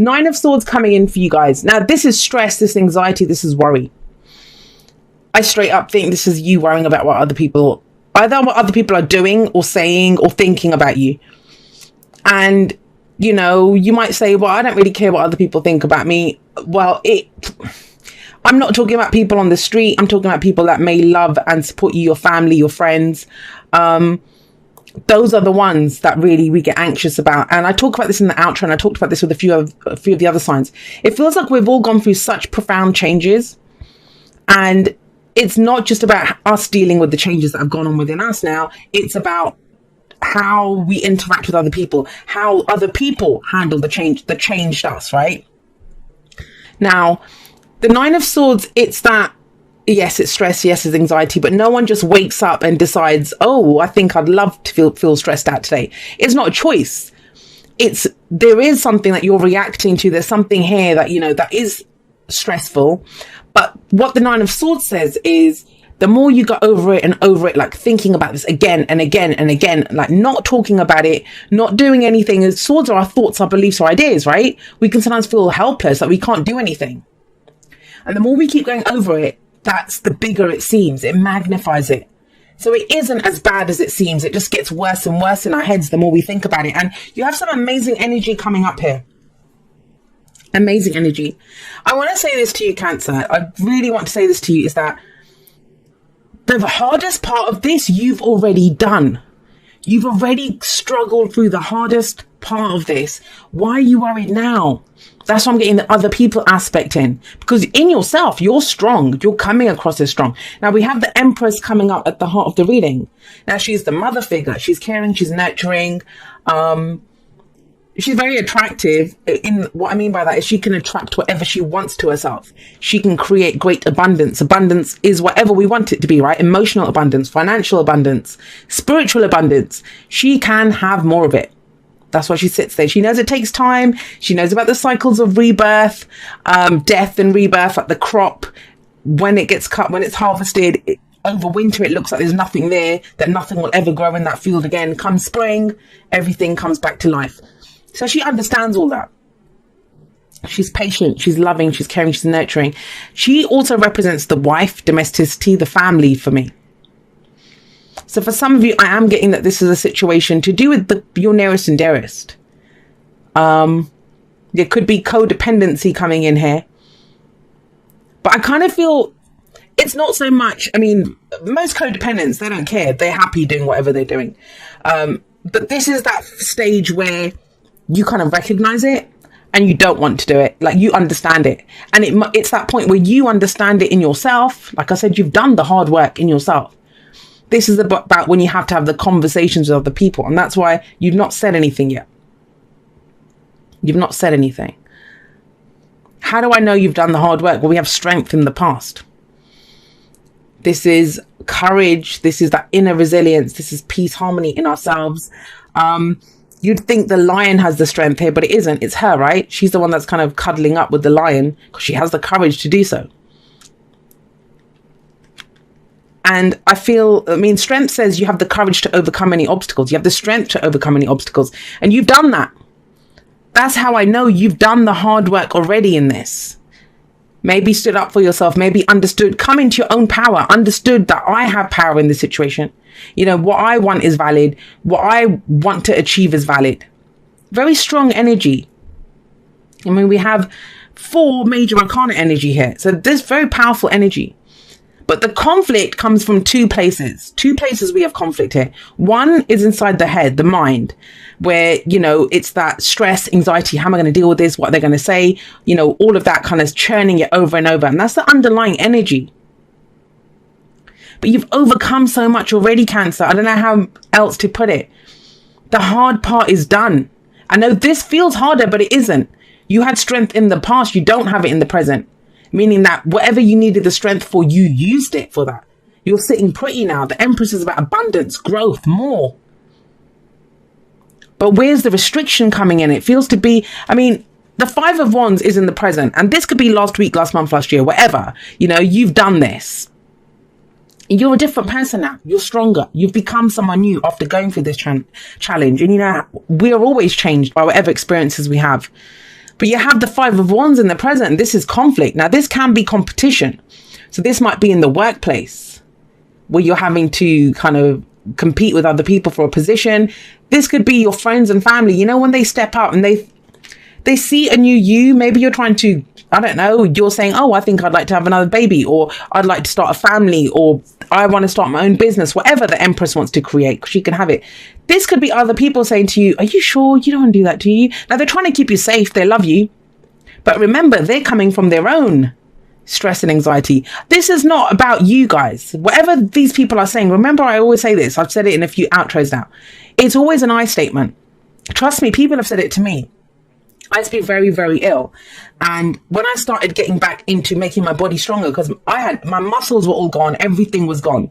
Nine of Swords coming in for you guys. Now, this is stress, this anxiety, this is worry. I straight up think this is you worrying about what other people, either what other people are doing or saying or thinking about you. And, you know, you might say, well, I don't really care what other people think about me. Well, I'm not talking about people on the street. I'm talking about people that may love and support you, your family, your friends. Those are the ones that really we get anxious about. And I talk about this in the outro, and I talked about this with a few of the other signs. It feels like we've all gone through such profound changes, and it's not just about us dealing with the changes that have gone on within us now. It's about how we interact with other people, how other people handle the change that changed us, right? Now, the Nine of Swords, it's that, yes, it's stress, yes, it's anxiety, but no one just wakes up and decides, oh, I think I'd love to feel stressed out today. It's not a choice. There is something that you're reacting to. There's something here that, you know, that is stressful. But what the Nine of Swords says is, the more you go over it and over it, like thinking about this again and again and again, like not talking about it, not doing anything. Swords are our thoughts, our beliefs, our ideas, right? We can sometimes feel helpless, that we can't do anything. And the more we keep going over it, that's the bigger it seems. It magnifies it. So it isn't as bad as it seems. It just gets worse and worse in our heads the more we think about it. And you have some amazing energy coming up here. Amazing energy. I want to say this to you, Cancer. I really want to say this to you, is that the hardest part of this, you've already done. You've already struggled through the hardest part of this. Why are you worried now? That's why I'm getting the other people aspect in. Because in yourself, you're strong. You're coming across as strong. Now, we have the Empress coming up at the heart of the reading. Now, she's the mother figure. She's caring. She's nurturing. She's very attractive. In what I mean by that is she can attract whatever she wants to herself. She can create great abundance. Abundance is whatever we want it to be, right? Emotional abundance, financial abundance, spiritual abundance. She can have more of it. That's why she sits there. She knows it takes time. She knows about the cycles of rebirth, death and rebirth, like the crop. When it gets cut, when it's harvested, over winter, it looks like there's nothing there, that nothing will ever grow in that field again. Come spring, everything comes back to life. So she understands all that. She's patient, she's loving, she's caring, she's nurturing. She also represents the wife, domesticity, the family for me. So for some of you, I am getting that this is a situation to do with your nearest and dearest. There could be codependency coming in here. But I kind of feel it's not so much, I mean, most codependents, they don't care. They're happy doing whatever they're doing. But this is that stage where you kind of recognize it and you don't want to do it. Like, you understand it. And it's that point where you understand it in yourself. Like I said, you've done the hard work in yourself. This is about when you have to have the conversations with other people. And that's why you've not said anything yet. You've not said anything. How do I know you've done the hard work? Well, we have strength in the past. This is courage. This is that inner resilience. This is peace, harmony in ourselves. You'd think the lion has the strength here, but it isn't. It's her, right? She's the one that's kind of cuddling up with the lion because she has the courage to do so. And I mean, strength says you have the courage to overcome any obstacles. You have the strength to overcome any obstacles. And you've done that. That's how I know you've done the hard work already in this. Maybe stood up for yourself, maybe understood, come into your own power, understood that I have power in this situation. You know, what I want is valid. What I want to achieve is valid. Very strong energy. I mean, we have 4 major arcana energy here. So there's very powerful energy. But the conflict comes from 2 places. 2 places we have conflict here. One is inside the head, the mind, where, you know, it's that stress, anxiety. How am I going to deal with this? What are they going to say? You know, all of that kind of churning it over and over. And that's the underlying energy. But you've overcome so much already, Cancer. I don't know how else to put it. The hard part is done. I know this feels harder, but it isn't. You had strength in the past. You don't have it in the present. Meaning that whatever you needed the strength for, you used it for that. You're sitting pretty now. The Empress is about abundance, growth, more. But where's the restriction coming in? It feels to be, I mean, the 5 of Wands is in the present. And this could be last week, last month, last year, whatever. You know, you've done this. You're a different person now. You're stronger. You've become someone new after going through this challenge. And, you know, we're always changed by whatever experiences we have. But you have the Five of Wands in the present. This is conflict. Now, this can be competition. So this might be in the workplace where you're having to kind of compete with other people for a position. This could be your friends and family. You know, when they step out and they see a new you, maybe you're trying to, I don't know, you're saying, oh, I think I'd like to have another baby, or I'd like to start a family, or I want to start my own business, whatever the Empress wants to create, she can have it. This could be other people saying to you, are you sure you don't want to do that, do you? Now, they're trying to keep you safe. They love you. But remember, they're coming from their own stress and anxiety. This is not about you guys. Whatever these people are saying, remember, I always say this. I've said it in a few outros now. It's always an I statement. Trust me, people have said it to me. I used to be very, very ill. And when I started getting back into making my body stronger, because my muscles were all gone, everything was gone.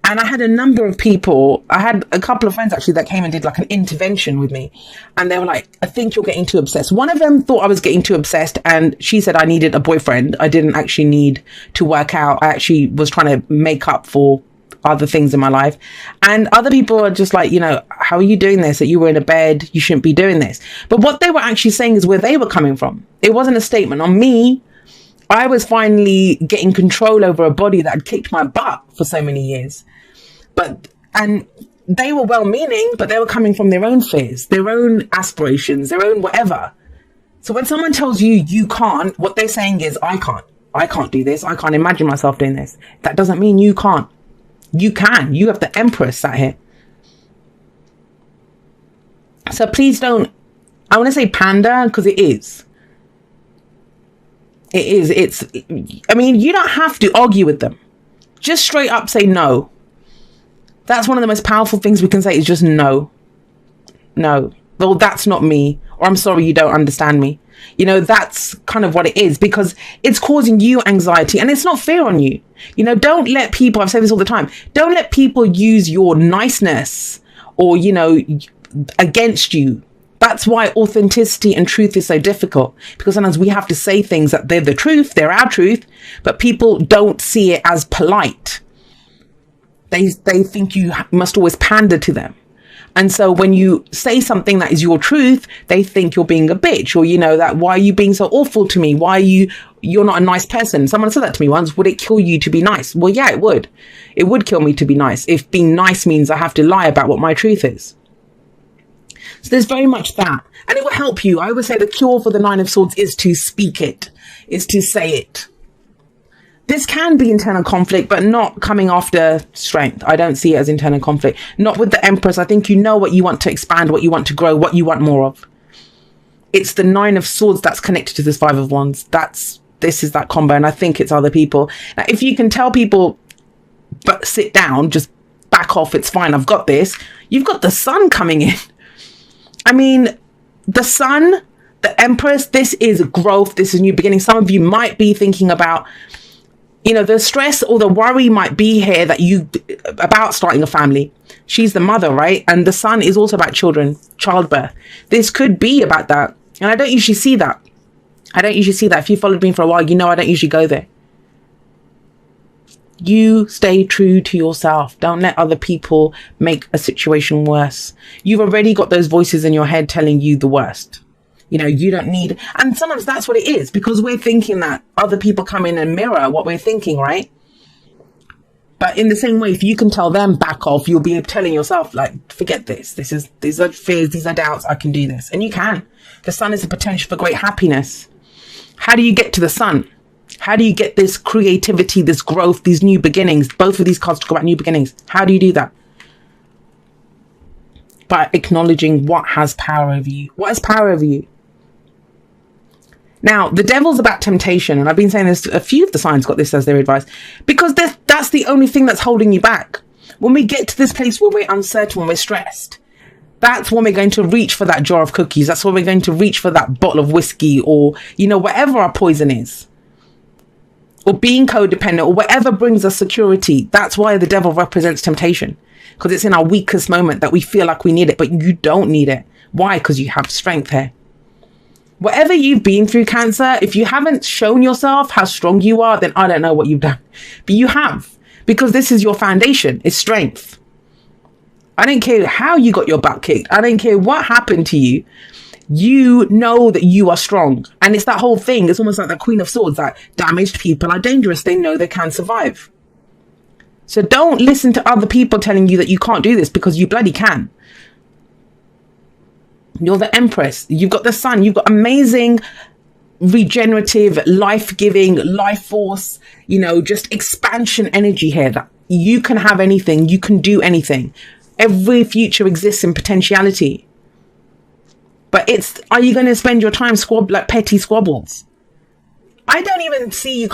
And I had a number of people, I had a couple of friends actually that came and did like an intervention with me. And they were like, I think you're getting too obsessed. One of them thought I was getting too obsessed, and she said I needed a boyfriend. I didn't actually need to work out. I actually was trying to make up for other things in my life. And other people are just like, you know, how are you doing this? That you were in a bed, you shouldn't be doing this. But what they were actually saying is where they were coming from. It wasn't a statement on me. I was finally getting control over a body that had kicked my butt for so many years. And they were well-meaning, but they were coming from their own fears, their own aspirations, their own whatever. So when someone tells you you can't, what they're saying is, I can't do this. I can't imagine myself doing this. That doesn't mean you can't. You can. You have the Empress sat here. So please don't, I want to say pander, because it is. I mean, you don't have to argue with them. Just straight up say no. That's one of the most powerful things we can say, is just no. No. Well, that's not me. Or I'm sorry, you don't understand me. You know, that's kind of what it is, because it's causing you anxiety and it's not fair on you. You know, don't let people, I've said this all the time, don't let people use your niceness or, you know, against you. That's why authenticity and truth is so difficult, because sometimes we have to say things that they're the truth, they're our truth, but people don't see it as polite. They think you must always pander to them. And so when you say something that is your truth, they think you're being a bitch, or, you know, that why are you being so awful to me? Why are you're not a nice person? Someone said that to me once. Would it kill you to be nice? Well, yeah, it would. It would kill me to be nice if being nice means I have to lie about what my truth is. So there's very much that. And it will help you. I always say the cure for the Nine of Swords is to speak it, is to say it. This can be internal conflict, but not coming after strength. I don't see it as internal conflict. Not with the Empress. I think you know what you want to expand, what you want to grow, what you want more of. It's the Nine of Swords that's connected to this Five of Wands. This is that combo, and I think it's other people. Now, if you can tell people, but sit down, just back off, it's fine, I've got this. You've got the Sun coming in. I mean, the Sun, the Empress, this is growth, this is new beginning. Some of you might be thinking about, you know, the stress or the worry might be here that about starting a family. She's the mother, right? And the Sun is also about children, childbirth. This could be about that. And I don't usually see that. If you followed me for a while, you know I don't usually go there. You stay true to yourself. Don't let other people make a situation worse. You've already got those voices in your head telling you the worst. You know, you don't need, and sometimes that's what it is, because we're thinking that other people come in and mirror what we're thinking, right? But in the same way, if you can tell them back off, you'll be telling yourself, like, forget this. These are fears, these are doubts. I can do this. And you can. The Sun is the potential for great happiness. How do you get to the Sun? How do you get this creativity, this growth, these new beginnings? Both of these cards talk about new beginnings. How do you do that? By acknowledging what has power over you. What has power over you? Now, the Devil's about temptation, and I've been saying this, a few of the signs got this as their advice, because that's the only thing that's holding you back. When we get to this place where we're uncertain, when we're stressed, that's when we're going to reach for that jar of cookies. That's when we're going to reach for that bottle of whiskey, or, you know, whatever our poison is, or being codependent, or whatever brings us security. That's why the Devil represents temptation, because it's in our weakest moment that we feel like we need it, but you don't need it. Why? Because you have strength here. Whatever you've been through, Cancer, if you haven't shown yourself how strong you are, then I don't know what you've done. But you have, because this is your foundation. It's strength. I don't care how you got your butt kicked. I don't care what happened to you. You know that you are strong. And it's that whole thing. It's almost like the Queen of Swords, that damaged people are dangerous. They know they can survive. So don't listen to other people telling you that you can't do this, because you bloody can. You're the Empress. You've got the sun. You've got amazing, regenerative, life-giving, life force, just expansion energy here, that you can have anything. You can do anything. Every future exists in potentiality. But are you going to spend your time petty squabbles? I don't even see you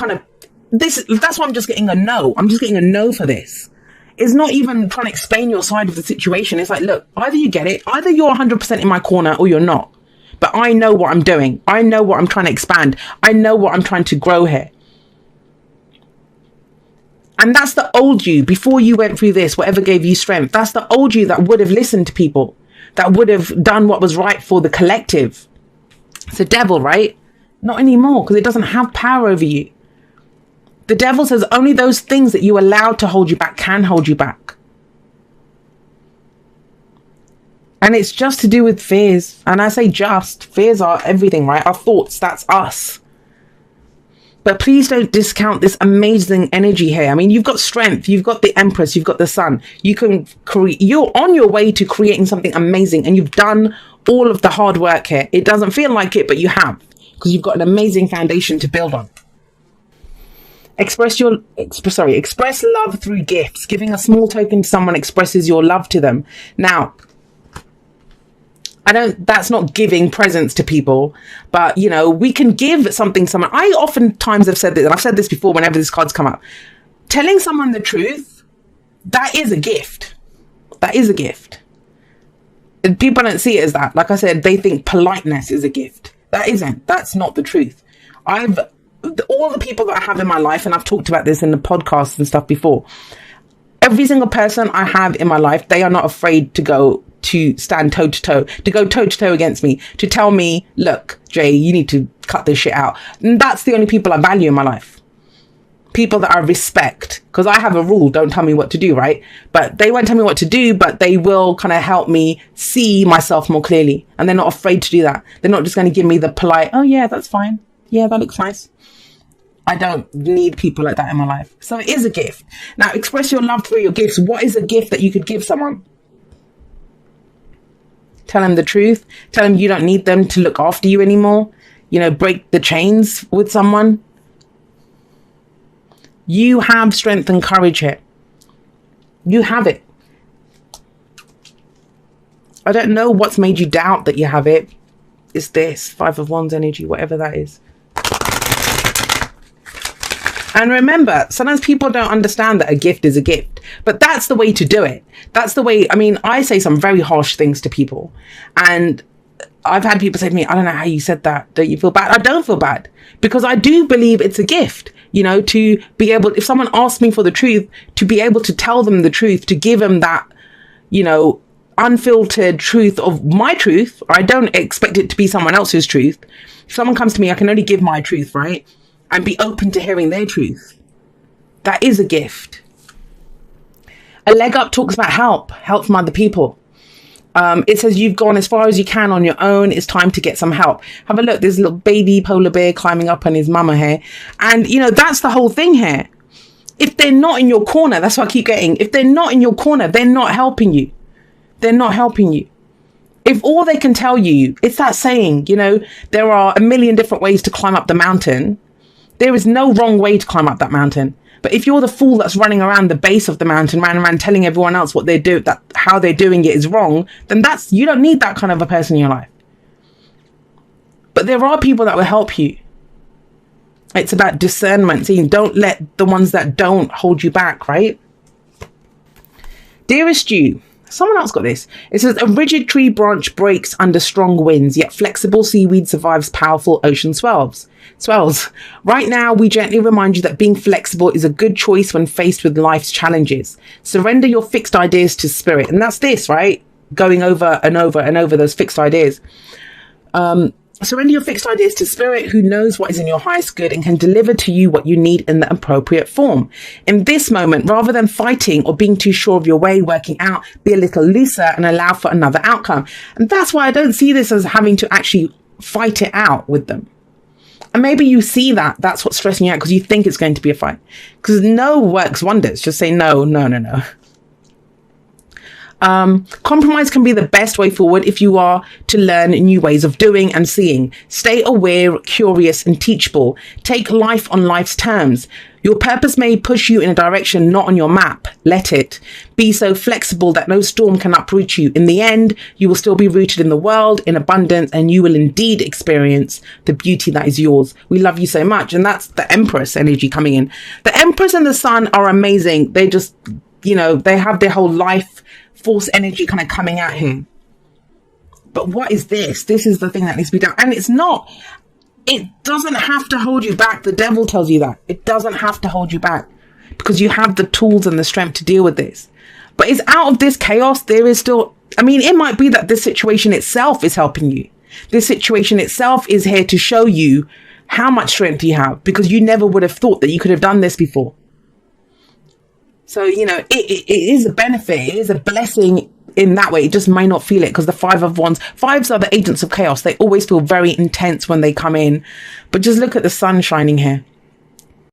that's why I'm just getting a no. I'm just getting a no for this. It's not even trying to explain your side of the situation. It's like, look, either you get it, either you're 100% in my corner or you're not. But I know what I'm doing. I know what I'm trying to expand. I know what I'm trying to grow here. And that's the old you before you went through this, whatever gave you strength. That's the old you that would have listened to people, that would have done what was right for the collective. It's the devil, right? Not anymore, because it doesn't have power over you. The devil says only those things that you allowed to hold you back can hold you back. And it's just to do with fears. And I say just, fears are everything, right? Our thoughts, that's us. But please don't discount this amazing energy here. I mean, you've got strength, you've got the Empress, you've got the sun. You're on your way to creating something amazing, and you've done all of the hard work here. It doesn't feel like it, but you have, because you've got an amazing foundation to build on. Express love through gifts. Giving a small token to someone expresses your love to them. Now, that's not giving presents to people, but we can give something to someone. I oftentimes have said this, and I've said this before whenever these cards come up. Telling someone the truth, that is a gift. That is a gift. And people don't see it as that. Like I said, they think politeness is a gift. That isn't. That's not the truth. All the people that I have in my life, and I've talked about this in the podcasts and stuff before, every single person I have in my life, they are not afraid to stand toe to toe, to go toe to toe against me, to tell me, look, Jay, you need to cut this shit out. And that's the only people I value in my life. People that I respect, because I have a rule, don't tell me what to do, right? But they won't tell me what to do, but they will kind of help me see myself more clearly. And they're not afraid to do that. They're not just going to give me the polite, oh yeah, that's fine. Yeah, that looks nice. I don't need people like that in my life. So it is a gift. Now, express your love through your gifts. What is a gift that you could give someone? Tell them the truth. Tell them you don't need them to look after you anymore. Break the chains with someone. You have strength and courage here. You have it. I don't know what's made you doubt that you have it. It's this 5 of Wands energy, whatever that is. And remember, sometimes people don't understand that a gift is a gift, but that's the way to do it. That's the way. I mean, I say some very harsh things to people, and I've had people say to me, I don't know how you said that. Don't you feel bad? I don't feel bad, because I do believe it's a gift, to be able, if someone asks me for the truth, to be able to tell them the truth, to give them that, unfiltered truth of my truth. I don't expect it to be someone else's truth. If someone comes to me, I can only give my truth, right? And be open to hearing their truth. That is a gift. A leg up talks about help from other people. It says you've gone as far as you can on your own. It's time to get some help. Have a look. There's a little baby polar bear climbing up on his mama here. And, that's the whole thing here. If they're not in your corner, that's what I keep getting. If they're not in your corner, they're not helping you. They're not helping you. If all they can tell you, it's that saying, there are a million different ways to climb up the mountain. There is no wrong way to climb up that mountain. But if you're the fool that's running around the base of the mountain, around telling everyone else what they do, that how they're doing it is wrong, then you don't need that kind of a person in your life. But there are people that will help you. It's about discernment. See, don't let the ones that don't hold you back, right? Dearest you, someone else got this. It says, a rigid tree branch breaks under strong winds, yet flexible seaweed survives powerful ocean swells. Right now, we gently remind you that being flexible is a good choice when faced with life's challenges. Surrender your fixed ideas to spirit. And that's this, right? Going over and over and over those fixed ideas. Surrender your fixed ideas to spirit, who knows what is in your highest good and can deliver to you what you need in the appropriate form. In this moment, rather than fighting or being too sure of your way, working out, be a little looser and allow for another outcome. And that's why I don't see this as having to actually fight it out with them. And maybe you see that that's what's stressing you out because you think it's going to be a fight. Because no works wonders. Just say no, no, no, no. Compromise can be the best way forward if you are to learn new ways of doing and seeing. Stay aware, curious, and teachable. Take life on life's terms. Your purpose may push you in a direction not on your map. Let it. Be so flexible that no storm can uproot you. In the end, you will still be rooted in the world, in abundance, and you will indeed experience the beauty that is yours. We love you so much. And that's the Empress energy coming in. The Empress and the Sun are amazing. They just, they have their whole life force energy kind of coming out here. But what is this? This is the thing that needs to be done. And it doesn't have to hold you back. The devil tells you that. It doesn't have to hold you back because you have the tools and the strength to deal with this. But it's out of this chaos. There is still, it might be that this situation itself is helping you. This situation itself is here to show you how much strength you have because you never would have thought that you could have done this before. So, it is a benefit. It is a blessing in that way. It just may not feel it because the Five of Wands, fives are the agents of chaos. They always feel very intense when they come in. But just look at the sun shining here.